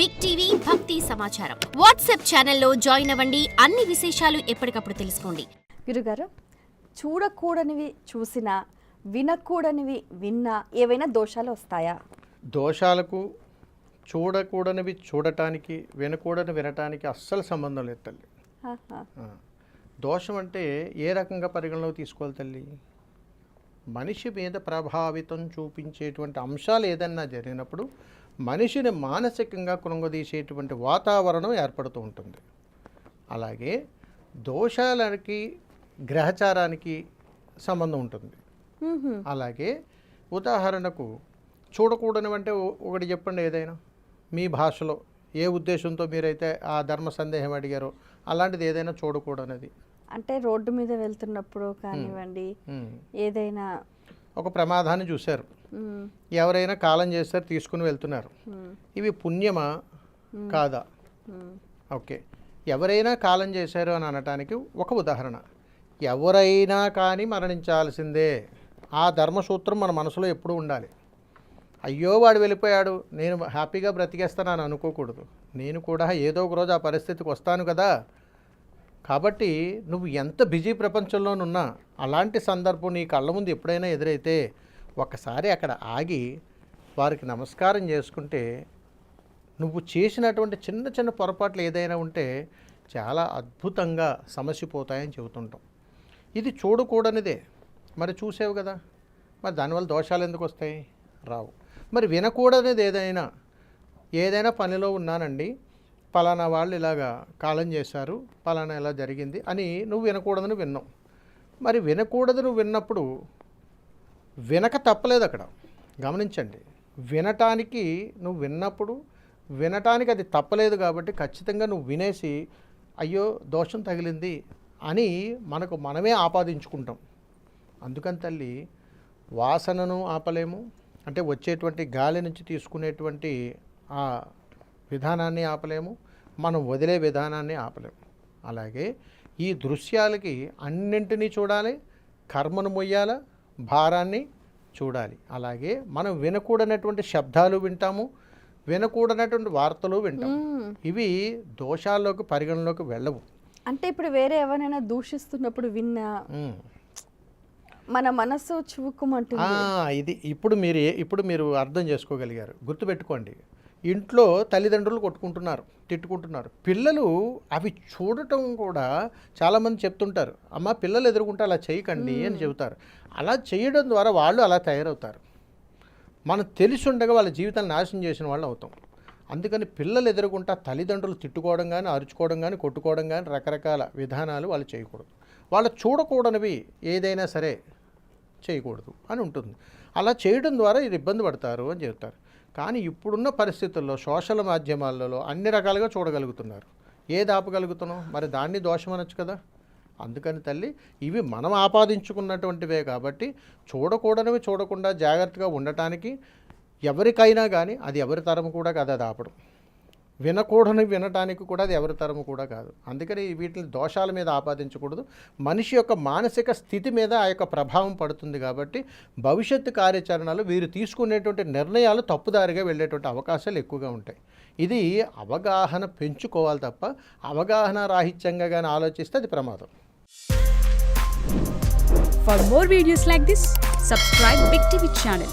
Big TV భక్తి సమాచారం WhatsApp ఛానల్లో జాయిన్ అవ్వండి. అన్ని విశేషాలు ఎప్పటికప్పుడు తెలుసుకోండి. గురుగారు, చూడకూడనివి చూసినా వినకూడనివి విన్నా ఏవైనా దోషాలు వస్తాయా? దోషాలకు చూడకూడనివి చూడటానికి వినకూడని వినటానికి అస్సలు సంబంధం లేదు తల్లి. దోషం అంటే ఏ రకంగా పరిగణలోకి తీసుకోవాలి తల్లి? మనిషి మీద ప్రభావితం చూపించేటువంటి అంశాలు ఏదన్నా జరిగినప్పుడు మనిషిని మానసికంగా కృంగదీసేటువంటి వాతావరణం ఏర్పడుతూ ఉంటుంది. అలాగే దోషాలకి గ్రహచారానికి సంబంధం ఉంటుంది. అలాగే ఉదాహరణకు చూడకూడనివంటే ఒకటి చెప్పండి, ఏదైనా మీ భాషలో ఏ ఉద్దేశంతో మీరైతే ఆ ధర్మ సందేహం అడిగారో అలాంటిది ఏదైనా చూడకూడనిది అంటే రోడ్డు మీద వెళ్తున్నప్పుడు కానివ్వండి, ఏదైనా ఒక ప్రమాదాన్ని చూశారు, ఎవరైనా కాలం చేస్తారు, తీసుకుని వెళ్తున్నారు, ఇవి పుణ్యమా కాదా? ఓకే, ఎవరైనా కాలం చేశారు అని అనటానికి ఒక ఉదాహరణ. ఎవరైనా కానీ మరణించాల్సిందే, ఆ ధర్మసూత్రం మన మనసులో ఎప్పుడూ ఉండాలి. అయ్యో వాడు వెళ్ళిపోయాడు, నేను హ్యాపీగా బ్రతికేస్తానని అనుకోకూడదు. నేను కూడా ఏదో ఒక రోజు ఆ పరిస్థితికి వస్తాను కదా. కాబట్టి నువ్వు ఎంత బిజీ ప్రపంచంలోనున్నా అలాంటి సందర్భం నీ కళ్ళ ముందు ఎప్పుడైనా ఎదురైతే ఒక్కసారి అక్కడ ఆగి వారికి నమస్కారం చేసుకుంటే నువ్వు చేసినటువంటి చిన్న చిన్న పొరపాట్లు ఏదైనా ఉంటే చాలా అద్భుతంగా సమసిపోతాయని చెబుతుంటాం. ఇది చూడకూడనిదే, మరి చూసావు కదా, మరి దానివల్ల దోషాలు ఎందుకు వస్తాయి? రావు. మరి వినకూడనిది ఏదైనా పనిలో ఉన్నానండి, పలానా వాళ్ళు ఇలాగా కాలం చేశారు, పలానా ఇలా జరిగింది అని నువ్వు వినకూడదని విన్నావు. మరి వినకూడదు నువ్వు విన్నప్పుడు వినక తప్పలేదు. అక్కడ గమనించండి, వినటానికి నువ్వు విన్నప్పుడు వినటానికి అది తప్పలేదు కాబట్టి ఖచ్చితంగా నువ్వు వినేసి అయ్యో దోషం తగిలింది అని మనకు మనమే ఆపాదించుకుంటాం. అందుకని తల్లి, వాసనను ఆపలేము, అంటే వచ్చేటువంటి గాలి నుంచి తీసుకునేటువంటి ఆ విధానాన్ని ఆపలేము, మనం వదిలే విధానాన్ని ఆపలేము. అలాగే ఈ దృశ్యాలకి అన్నింటినీ చూడాలి, కర్మను మొయ్యాల, భారాన్ని చూడాలి. అలాగే మనం వినకూడనటువంటి శబ్దాలు వింటాము, వినకూడనటువంటి వార్తలు వింటాము. ఇవి దోషాల్లోకి పరిగణలోకి వెళ్ళవు. అంటే ఇప్పుడు వేరే ఎవరైనా దూషిస్తున్నప్పుడు విన్నా మన మనసు చూకుమంటుంది. ఇది ఇప్పుడు మీరు అర్థం చేసుకోగలిగారు. గుర్తుపెట్టుకోండి, ఇంట్లో తల్లిదండ్రులు కొట్టుకుంటున్నారు, తిట్టుకుంటున్నారు, పిల్లలు అవి చూడటం కూడా చాలామంది చెప్తుంటారు, అమ్మ పిల్లలు ఎదురుకుంటే అలా చేయకండి అని చెబుతారు. అలా చేయడం ద్వారా వాళ్ళు అలా తయారవుతారు. మనం తెలిసి ఉండగా వాళ్ళ జీవితాన్ని నాశనం చేసిన వాళ్ళు అవుతాం. అందుకని పిల్లలు ఎదురుకుంటా తల్లిదండ్రులు తిట్టుకోవడం కానీ, అరుచుకోవడం కానీ, కొట్టుకోవడం కానీ రకరకాల విధానాలు వాళ్ళు చేయకూడదు. వాళ్ళు చూడకూడనివి ఏదైనా సరే చేయకూడదు అని ఉంటుంది. అలా చేయడం ద్వారా ఇది ఇబ్బంది పడతారు అని చెబుతారు. కానీ ఇప్పుడున్న పరిస్థితుల్లో సోషల్ మాధ్యమాలలో అన్ని రకాలుగా చూడగలుగుతున్నారు. ఏది ఆపగలుగుతున్నాం? మరి దాన్ని దోషం అనొచ్చు కదా. అందుకని తల్లి, ఇవి మనం ఆపాదించుకున్నటువంటివే కాబట్టి చూడకూడనివి చూడకుండా జాగ్రత్తగా ఉండటానికి ఎవరికైనా కానీ అది ఎవరి తరము కూడా కాదు, అది ఆపడం. వినకూడని వినటానికి కూడా అది ఎవరి తరము కూడా కాదు. అందుకని వీటిని దోషాల మీద ఆపాదించకూడదు. మనిషి యొక్క మానసిక స్థితి మీద ఆ యొక్క ప్రభావం పడుతుంది. కాబట్టి భవిష్యత్తు కార్యాచరణలు వీరు తీసుకునేటువంటి నిర్ణయాలు తప్పుదారిగా వెళ్ళేటువంటి అవకాశాలు ఎక్కువగా ఉంటాయి. ఇది అవగాహన పెంచుకోవాలి తప్ప అవగాహన రాహిత్యంగా కానీ ఆలోచిస్తే అది ప్రమాదం. For more videos like this, subscribe Big TV channel.